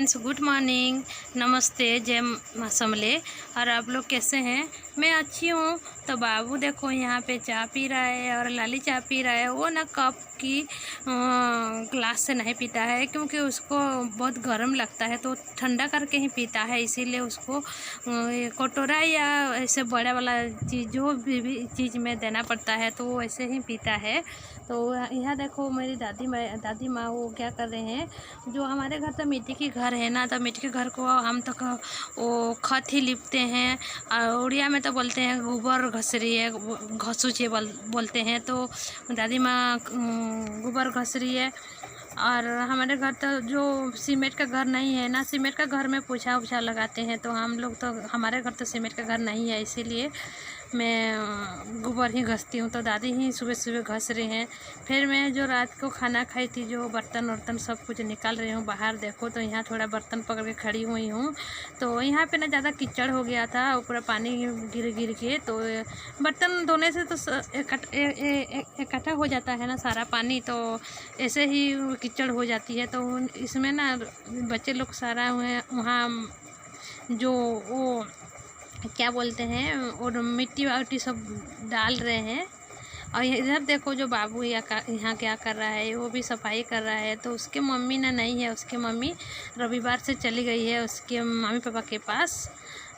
Friends, good morning, नमस्ते, जय माँ समले। और आप लोग कैसे हैं? मैं अच्छी हूँ। तो बाबू देखो यहाँ पे चाय पी रहा है और लाली चाय पी रहा है। वो ना कप की ग्लास से नहीं पीता है क्योंकि उसको बहुत गर्म लगता है, तो ठंडा करके ही पीता है। इसीलिए उसको कटोरा या ऐसे बड़ा वाला चीज़ जो भी चीज़ में देना पड़ता है, तो वो ऐसे ही पीता है। तो यहाँ देखो मेरी दादी माँ वो क्या कर रहे हैं। जो हमारे घर तो मिट्टी के घर है ना, तो मिट्टी के घर को हम तो वो खत ही लिपते हैं। और उड़िया में तो बोलते हैं गोबर घसरी है, घसूचे बोलते हैं। तो दादी माँ गोबर घस रही है। और हमारे घर तो जो सीमेंट का घर नहीं है ना, सीमेंट का घर में पोछा वोछा लगाते हैं, तो हम लोग तो हमारे घर तो सीमेंट का घर नहीं है, इसीलिए मैं गोबर ही घसती हूँ। तो दादी ही सुबह सुबह घस रही हैं। फिर मैं जो रात को खाना खाई थी, जो बर्तन वर्तन सब कुछ निकाल रही हूँ बाहर। देखो तो यहाँ थोड़ा बर्तन पकड़ के खड़ी हुई हूँ। तो यहाँ पे ना ज़्यादा कीचड़ हो गया था, ऊपर पानी गिर गिर के। तो बर्तन धोने से तो इकट्ठा हो जाता है ना सारा पानी, तो ऐसे ही कीचड़ हो जाती है। तो इसमें ना बच्चे लोग सारा वहाँ जो वो क्या बोलते हैं, और मिट्टी वाट्टी सब डाल रहे हैं। और इधर देखो जो बाबू यहाँ क्या कर रहा है, वो भी सफाई कर रहा है। तो उसके मम्मी ना नहीं है, उसके मम्मी रविवार से चली गई है उसके मम्मी पापा के पास।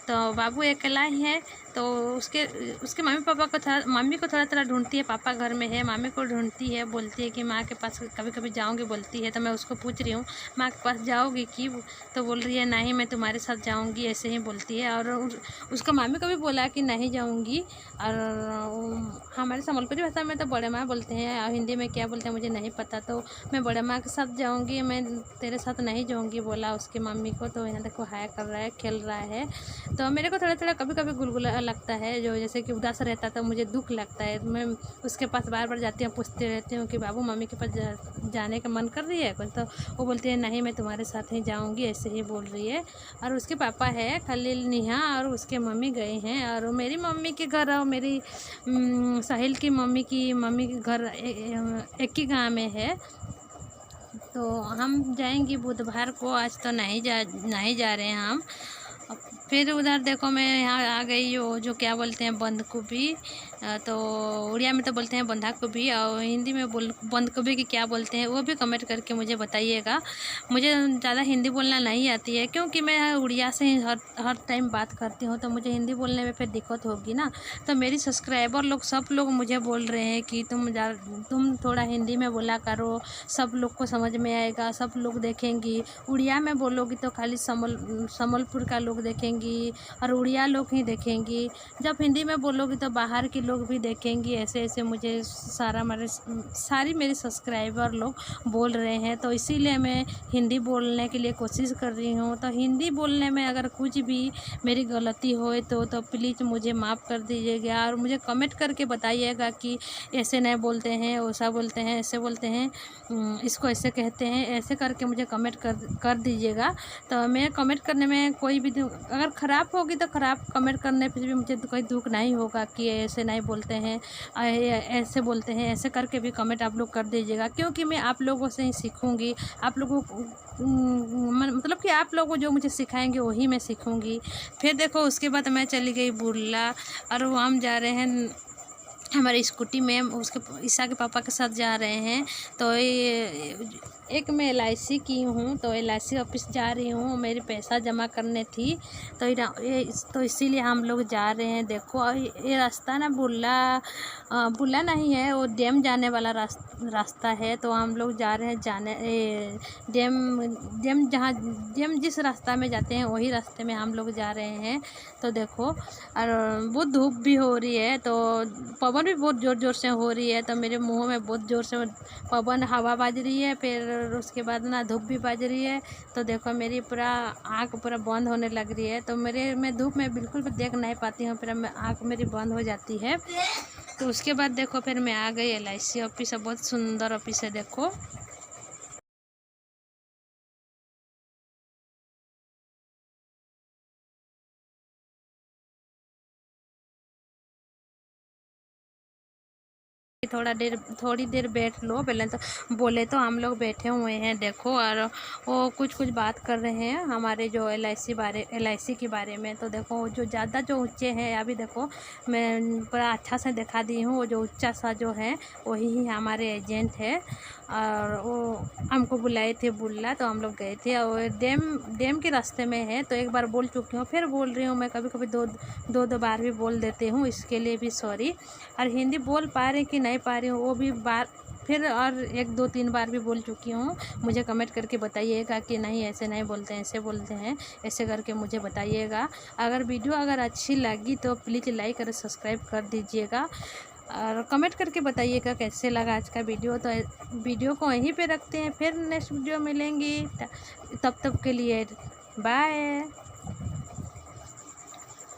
तो बाबू अकेला ही है। तो उसके मम्मी को थोड़ा थोड़ा ढूंढती है, पापा घर में है। मामी को ढूंढती है, बोलती है कि माँ के पास कभी कभी जाऊँगी बोलती है। तो मैं उसको पूछ रही हूँ माँ के पास जाओगी कि? तो बोल रही है नहीं, मैं तुम्हारे साथ जाऊँगी, ऐसे ही बोलती है। और उसका मामी को भी बोला कि नहीं जाऊँगी। और हमारे संबलपुरी भाषा में तो बड़े माँ बोलते हैं, और हिंदी में क्या बोलते हैं मुझे नहीं पता। तो मैं बड़े माँ के साथ जाऊँगी, मैं तेरे साथ नहीं जाऊँगी बोला उसकी मम्मी को। तो यहाँ देखो हाय कर रहा है, खेल रहा है। तो मेरे को थोड़ा थोड़ा कभी कभी गुलगुला लगता है, जो जैसे कि उदास रहता है तो मुझे दुख लगता है। मैं उसके पास बार बार जाती हूँ, पूछती रहती हूँ कि बाबू मम्मी के पास जाने का मन कर रही है कुछ? तो वो बोलती है नहीं, मैं तुम्हारे साथ ही जाऊँगी, ऐसे ही बोल रही है। और उसके पापा है खलील निहा, और उसके मम्मी गए हैं। और मेरी मम्मी के घर और मेरी साहिल की मम्मी के घर एक ही गाँव में है। तो हम जाएंगे बुधवार को, आज तो नहीं जा रहे हैं हम। फिर उधर देखो मैं यहाँ आ गई, वो जो क्या बोलते हैं बंद गोभी, तो उड़िया में तो बोलते हैं बंधा गोभी, और हिंदी में बंद गोभी की क्या बोलते हैं वो भी कमेंट करके मुझे बताइएगा। मुझे ज़्यादा हिंदी बोलना नहीं आती है, क्योंकि मैं उड़िया से ही हर टाइम बात करती हूँ, तो मुझे हिंदी बोलने में फिर दिक्कत होगी ना। तो मेरी सब्सक्राइबर लोग सब लोग मुझे बोल रहे हैं कि तुम थोड़ा हिंदी में बोला करो, सब लोग को समझ में आएगा, सब लोग देखेंगी। उड़िया में बोलोगी तो खाली संबलपुर का लोग देखेंगी और उड़िया लोग ही देखेंगी। जब हिंदी में बोलोगी तो बाहर के लोग भी देखेंगी। ऐसे ऐसे मुझे सारी मेरी सब्सक्राइबर लोग बोल रहे हैं, तो इसीलिए मैं हिंदी बोलने के लिए कोशिश कर रही हूँ। तो हिंदी बोलने में अगर कुछ भी मेरी गलती हो तो प्लीज़ मुझे माफ़ कर दीजिएगा, और मुझे कमेंट करके बताइएगा कि ऐसे नहीं बोलते हैं, वैसा बोलते हैं, ऐसे बोलते हैं, इसको ऐसे कहते हैं, ऐसे करके मुझे कमेंट कर दीजिएगा। तो मैं कमेंट करने में कोई भी अगर ख़राब होगी तो ख़राब कमेंट करने पे भी मुझे तो कोई दुख नहीं होगा कि ऐसे नहीं बोलते हैं, ऐसे बोलते हैं, ऐसे करके भी कमेंट आप लोग कर दीजिएगा। क्योंकि मैं आप लोगों से ही सीखूँगी। आप लोगों को मतलब कि आप लोग जो मुझे सिखाएंगे वही मैं सीखूँगी। फिर देखो उसके बाद मैं चली गई बुर्ला, और वो हम जा रहे हैं हमारे स्कूटी में, उसके ईशा के पापा के साथ जा रहे हैं। तो ये एक मैं LIC की हूँ, तो LIC ऑफिस जा रही हूँ, मेरी पैसा जमा करने थी। तो इसीलिए हम लोग जा रहे हैं। देखो और ये रास्ता ना बुल्ला नहीं है, वो डैम जाने वाला रास्ता है। तो हम लोग जा रहे हैं डैम जिस रास्ता में जाते हैं वही रास्ते में हम लोग जा रहे हैं। तो देखो और बहुत धूप भी हो रही है, तो पवन भी बहुत ज़ोर ज़ोर से हो रही है। तो मेरे मुंह में बहुत ज़ोर से पवन हवा बाज रही है, फिर उसके बाद ना धूप भी बाज रही है। तो देखो मेरी पूरा आँख पूरा बंद होने लग रही है। तो मैं धूप में बिल्कुल भी देख नहीं पाती हूँ, फिर आँख मेरी बंद हो जाती है। तो उसके बाद देखो फिर मैं आ गई LIC ऑफिस है, बहुत सुंदर ऑफिस है देखो। थोड़ी देर बैठ लो। पहले तो बोले तो हम लोग बैठे हुए हैं देखो, और वो कुछ बात कर रहे हैं हमारे जो LIC के बारे में। तो देखो जो ज़्यादा जो ऊँचे हैं, अभी देखो मैं पूरा अच्छा से दिखा दी हूँ। वो जो ऊँचा सा जो है वही हमारे एजेंट है, और वो हमको बुलाए थे बुल्ला, तो हम लोग गए थे। और डैम के रास्ते में है, तो एक बार बोल चुकी हूँ, फिर बोल रही हूँ। मैं कभी कभी दो बार भी बोल देती हूँ, इसके लिए भी सॉरी। और हिंदी बोल पा रही कि नहीं पा रही हूँ वो भी बार फिर और 1-2-3 बार भी बोल चुकी हूँ। मुझे कमेंट करके बताइएगा कि नहीं ऐसे नहीं बोलते हैं, ऐसे बोलते हैं, ऐसे करके मुझे बताइएगा। अगर वीडियो अच्छी लगी तो प्लीज़ लाइक और सब्सक्राइब कर दीजिएगा, और कमेंट करके बताइएगा कैसे लगा आज का वीडियो। तो वीडियो को यहीं पे रखते हैं, फिर नेक्स्ट वीडियो मिलेंगी, तब तक के लिए बाय।